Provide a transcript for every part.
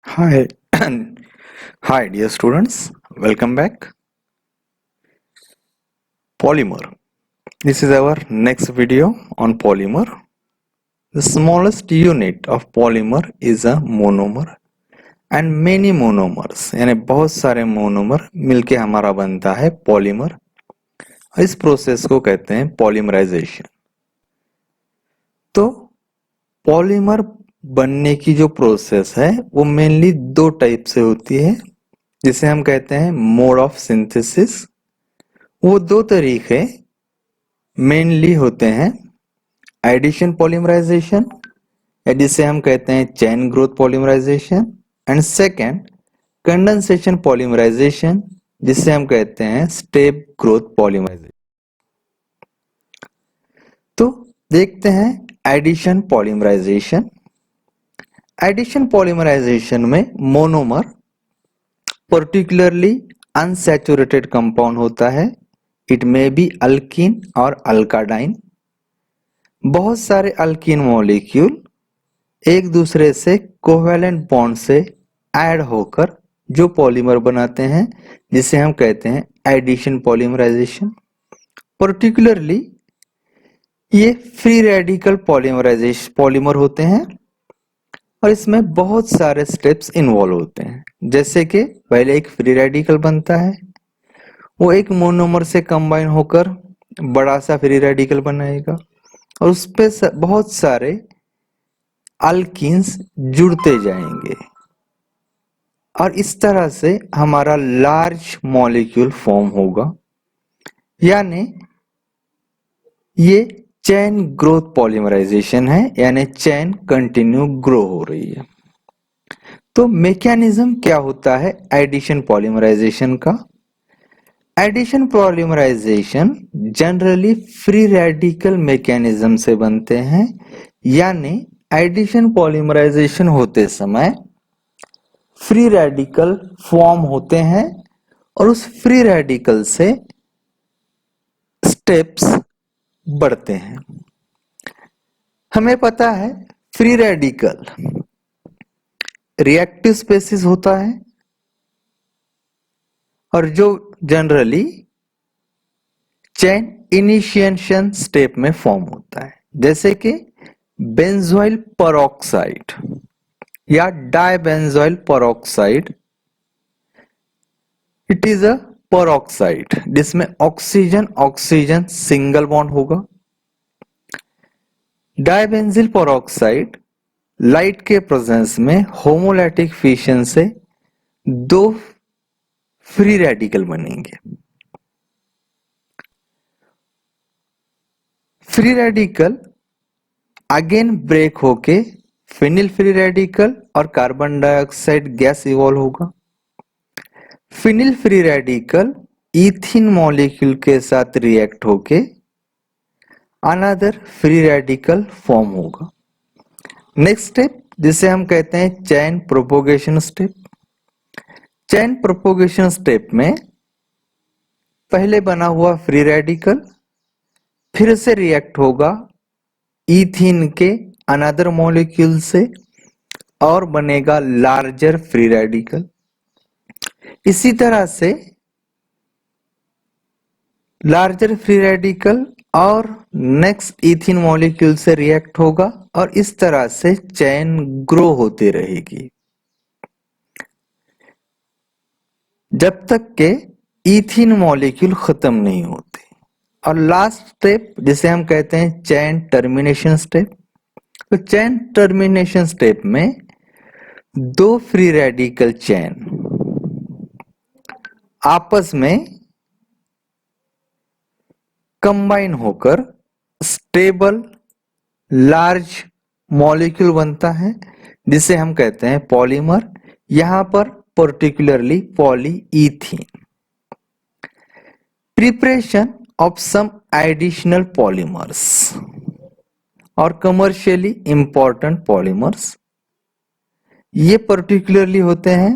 Hi, hi, dear students. Welcome back. Polymer. This is our next video on polymer. The smallest unit of polymer is a monomer and many monomers यानी बहुत सारे monomer मिलके हमारा बनता है polymer. इस process को कहते हैं पॉलीमराइजेशन। तो पॉलीमर बनने की जो प्रोसेस है वो मेनली दो टाइप से होती है, जिसे हम कहते हैं मोड ऑफ सिंथेसिस। वो दो तरीके मेनली होते हैं एडिशन पॉलीमराइजेशन, या जिसे हम कहते हैं chain growth polymerization, and second condensation polymerization, जिसे हम कहते हैं स्टेप ग्रोथ पॉलीमराइजेशन। तो देखते हैं एडिशन पॉलीमराइजेशन। एडिशन पॉलीमराइजेशन में मोनोमर पर्टिकुलरली अनसैचुरेटेड कंपाउंड होता है। इट मे बी अल्कीन और अल्काडाइन। बहुत सारे अल्कीन मॉलिक्यूल एक दूसरे से कोवेलेंट बॉन्ड से ऐड होकर जो पॉलीमर बनाते हैं, जिसे हम कहते हैं एडिशन पॉलीमराइजेशन। पर्टिकुलरली ये फ्री रेडिकल पॉलीमराइजेशन पॉलीमर होते हैं और इसमें बहुत सारे स्टेप्स इन्वॉल्व होते हैं। जैसे कि पहले एक फ्री रेडिकल बनता है, वो एक मोनोमर से कंबाइन होकर बड़ा सा फ्री रेडिकल बनाएगा और उस पे बहुत सारे अल्कीन्स जुड़ते जाएंगे और इस तरह से हमारा लार्ज मॉलिक्यूल फॉर्म होगा। यानी ये चेन ग्रोथ पॉलीमराइजेशन है, यानी चेन कंटिन्यू ग्रो हो रही है। तो मैकेनिज्म क्या होता है एडिशन पॉलीमराइजेशन का? Addition polymerization generally free radical mechanism से बनते हैं, यानी एडिशन पॉलीमराइजेशन होते समय फ्री रेडिकल फॉर्म होते हैं और उस फ्री रेडिकल से स्टेप्स बढ़ते हैं। हमें पता है फ्री रेडिकल रिएक्टिव स्पेसिस होता है और जो जनरली चेन इनिशिएशन स्टेप में फॉर्म होता है, जैसे कि बेंजोइल पेरोक्साइड या dibenzoyl peroxide. It is a peroxide जिसमें ऑक्सीजन ऑक्सीजन सिंगल बॉन्ड होगा। डाइबेंजिल पेरोक्साइड लाइट के प्रेजेंस में होमोलैटिक फिशन से दो फ्री रेडिकल बनेंगे। फ्री रेडिकल अगेन ब्रेक होके फिनिल फ्री रेडिकल और कार्बन डाइऑक्साइड गैस इवॉल्व होगा। Phenyl free radical ethene molecule के साथ रिएक्ट होके अनदर फ्री रेडिकल फॉर्म होगा। नेक्स्ट स्टेप जिसे हम कहते हैं chain propagation step. Chain propagation step में पहले बना हुआ फ्री रेडिकल फिर से रिएक्ट होगा इथीन के अनदर मॉलिक्यूल से और बनेगा लार्जर फ्री रेडिकल। इसी तरह से लार्जर फ्री रेडिकल और नेक्स्ट इथीन मॉलिक्यूल से रिएक्ट होगा और इस तरह से चेन ग्रो होती रहेगी जब तक के इथीन मॉलिक्यूल खत्म नहीं होते। और लास्ट स्टेप जिसे हम कहते हैं चेन टर्मिनेशन स्टेप। तो चेन टर्मिनेशन स्टेप में दो फ्री रेडिकल चेन आपस में कंबाइन होकर स्टेबल लार्ज मॉलिक्यूल बनता है, जिसे हम कहते हैं पॉलीमर। यहां पर particularly polyethene. Preparation of some additional polymers और कमर्शियली इंपॉर्टेंट पॉलीमर्स, ये पर्टिकुलरली होते हैं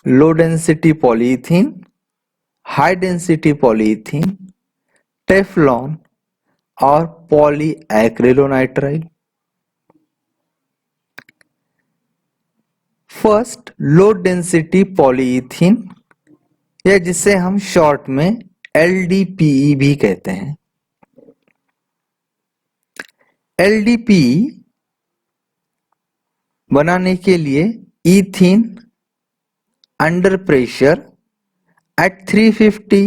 low density polyethene, high density polyethene, Teflon और polyacrylonitrile. First, low density polyethene, या जिसे हम शॉर्ट में LDPE भी कहते हैं। LDPE बनाने के लिए ethene under pressure at 350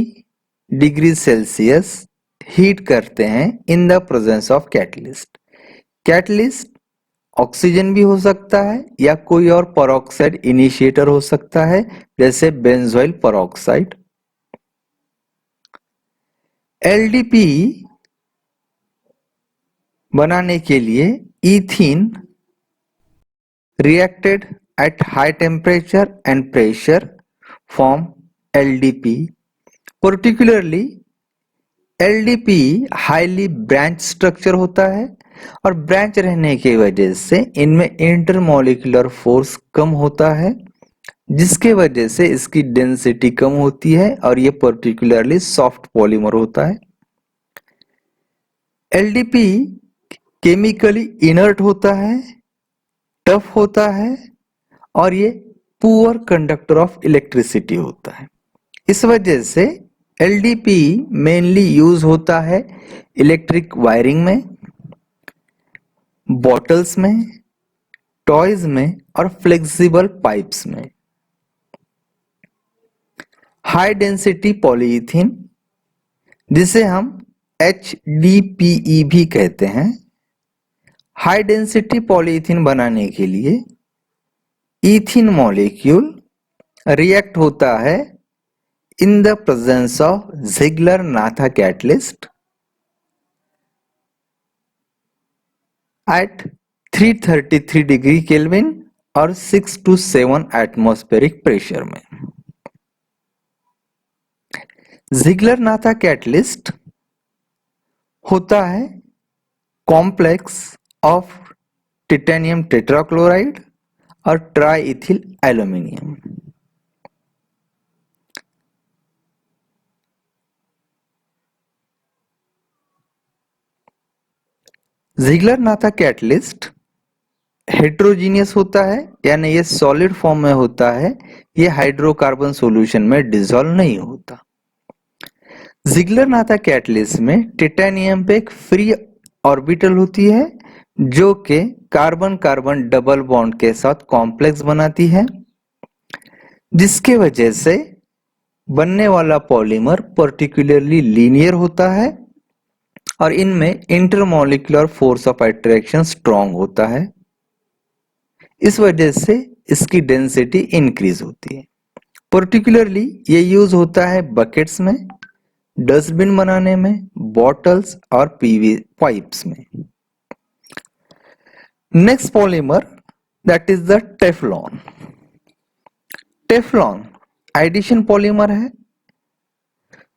degree Celsius heat करते हैं इन the presence of catalyst. Catalyst oxygen भी हो सकता है या कोई और पेरोक्साइड इनिशिएटर हो सकता है, जैसे बेंजोइल पेरोक्साइड। LDPE बनाने के लिए ethene reacted at high temperature and pressure form LDPE. Particularly LDPE highly branch structure होता है और ब्रांच रहने की वजह से इनमें इंटरमोलिकुलर फोर्स कम होता है, जिसके वजह से इसकी डेंसिटी कम होती है और ये पर्टिकुलरली सॉफ्ट पॉलीमर होता है। LDPE केमिकली इनर्ट होता है, टफ होता है और ये पुअर कंडक्टर ऑफ इलेक्ट्रिसिटी होता है। इस वजह से LDPE मेनली यूज होता है इलेक्ट्रिक वायरिंग में, बॉटल्स में, टॉयज में और फ्लेक्सिबल पाइप्स में। हाई डेंसिटी पॉलीइथीन, जिसे हम HDPE भी कहते हैं, हाई डेंसिटी पॉलीइथीन बनाने के लिए इथीन मॉलिक्यूल रिएक्ट होता है इन the presence of Ziegler-Natta catalyst at 333 degree kelvin और 6 to 7 एटमॉस्फेरिक प्रेशर में। Ziegler-Natta catalyst होता है कॉम्प्लेक्स ऑफ टिटेनियम टेट्राक्लोराइड और ट्राईइथिल एल्यूमिनियम। Ziegler-Natta कैटलिस्ट हेट्रोजीनियस होता है, यानी ये सॉलिड फॉर्म में होता है, ये हाइड्रोकार्बन सॉल्यूशन में डिसॉल्व नहीं होता। Ziegler-Natta कैटलिस्ट में टिटेनियम पे एक फ्री ऑर्बिटल होती है जो कि कार्बन कार्बन डबल बॉन्ड के साथ कॉम्प्लेक्स बनाती है, जिसके वजह से बनने वाला पॉलीमर पर्टिकुलरली लीनियर होता है और इनमें intermolecular force of attraction strong होता है। इस वजह से इसकी डेंसिटी इंक्रीज होती है। पर्टिकुलरली ये यूज होता है बकेट्स में, डस्टबिन बनाने में, बॉटल्स और पीवी पाइप्स में। Next polymer that is the Teflon. Teflon addition polymer है।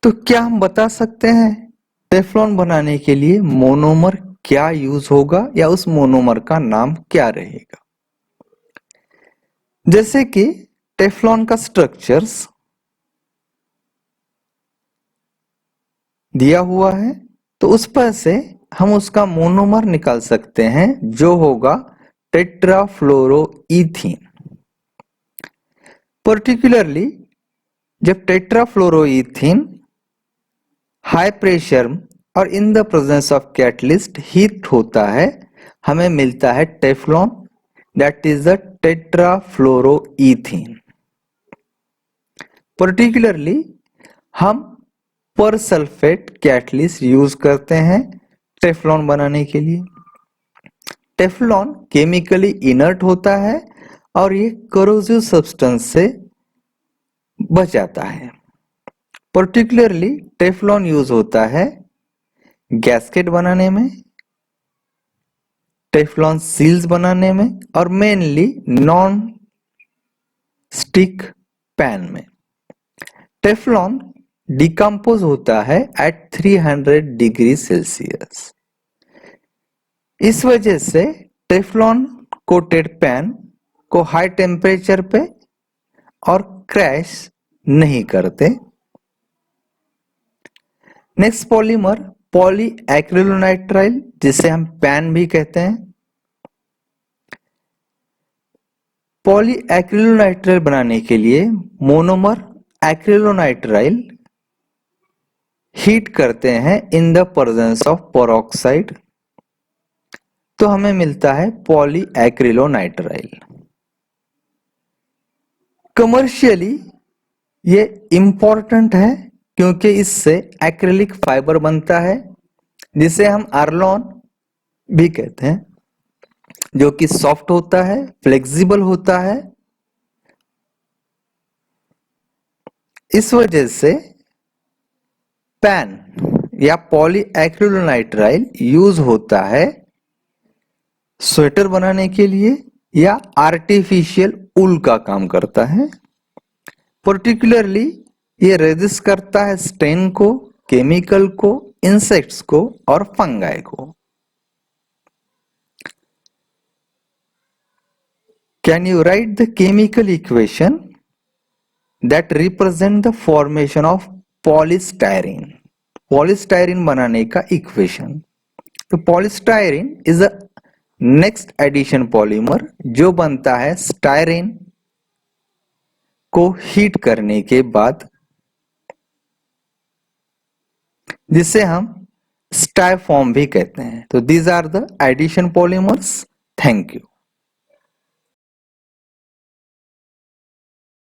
तो क्या हम बता सकते हैं टेफ्लॉन बनाने के लिए मोनोमर क्या यूज होगा या उस मोनोमर का नाम क्या रहेगा? जैसे कि टेफ्लॉन का स्ट्रक्चर्स दिया हुआ है, तो उस पर से हम उसका मोनोमर निकाल सकते हैं जो होगा टेट्राफ्लोरोईथीन। पर्टिकुलरली जब टेट्राफ्लोरोईथीन हाई प्रेशर और in the presence of catalyst heat होता है, हमें मिलता है Teflon, that is the tetrafluoroethene. Particularly हम पर सल्फेट कैटलिस्ट यूज करते हैं टेफ्लॉन बनाने के लिए। टेफ्लॉन केमिकली इनर्ट होता है और ये करोसिव सब्सटेंस से बच जाता है। पर्टिकुलरली टेफ्लॉन यूज होता है गैस्केट बनाने में, टेफ्लॉन सील्स बनाने में और मेनली नॉन स्टिक पैन में। टेफ्लॉन डिकम्पोज होता है एट 300 डिग्री सेल्सियस। इस वजह से टेफ्लॉन कोटेड पैन को हाई टेम्परेचर पे और क्रैश नहीं करते। नेक्स्ट पॉलीमर पॉलीएक्रिलोनाइट्राइल, जिसे हम पैन भी कहते हैं। पॉलीएक्रिलोनाइट्राइल बनाने के लिए मोनोमर एक्रिलोनाइट्राइल हीट करते हैं इन द प्रेजेंस ऑफ पेरोक्साइड, तो हमें मिलता है पॉलीएक्रिलोनाइट्राइल। कमर्शियली ये इंपॉर्टेंट है क्योंकि इससे एक्रिलिक फाइबर बनता है जिसे हम आर्लॉन भी कहते हैं, जो कि सॉफ्ट होता है, फ्लेक्सिबल होता है। इस वजह से पैन या पॉलीएक्रिलोनाइट्राइल यूज होता है स्वेटर बनाने के लिए या आर्टिफिशियल ऊल का काम करता है। पर्टिकुलरली ये रेजिस्ट करता है स्टेन को, केमिकल को, इंसेक्ट्स को और फंगाई को। Can you write the chemical equation that represent the formation of polystyrene? Polystyrene बनाने का इक्वेशन। तो polystyrene is a next addition polymer जो बनता है स्टायरीन को हीट करने के बाद, जिसे हम स्टाइफॉर्म भी कहते हैं। तो these are the addition polymers. Thank you.